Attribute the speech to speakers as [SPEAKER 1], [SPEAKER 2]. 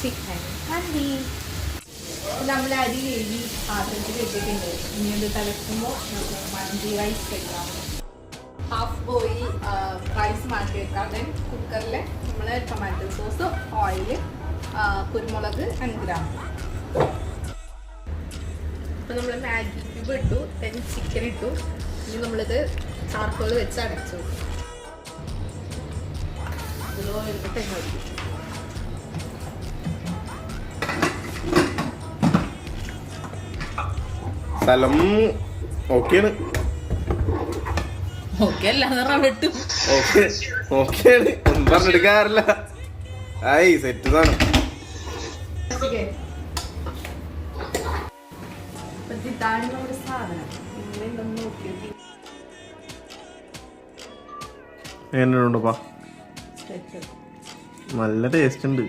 [SPEAKER 1] Chicken മന്തി. നമ്മൾ അരി എഴുതി പാത്രത്തിൽ ഇട്ടിട്ടുണ്ട്. ഇനി അത് തിളക്കുമ്പോൾ നമുക്ക് മന്തി റൈസ് വെക്കാം. ഹാഫ് ബോയിൽ റൈസ് മാറ്റി വെക്കാം. ദെൻ കുക്കറിൽ നമ്മൾ ടൊമാറ്റോ സോസ്, ഓയിൽ, കുരുമുളക് 5 ഗ്രാം. അപ്പോൾ നമ്മൾ മാഗി ക്യൂബ് ഇട്ടു, ദെൻ ചിക്കൻ ഇട്ടു. ഇനി നമ്മളിത് ചാർക്കോൾ വെച്ച് അടച്ചു.
[SPEAKER 2] സ്ഥലം ഓക്കെയാണ്.
[SPEAKER 1] ഓക്കെ അല്ല വെട്ടും.
[SPEAKER 2] ഓക്കെയാണ്, ഒന്നും പറഞ്ഞെടുക്കാറില്ല. ആയി സെറ്റ് സാധനം.
[SPEAKER 1] ഇതാണ് നമ്മുടെ സാധനം. നിങ്ങളെന്തൊന്നും നോക്കിയത്
[SPEAKER 2] എങ്ങനെയുണ്ടപ്പാ? നല്ല ടേസ്റ്റ് ഉണ്ട്.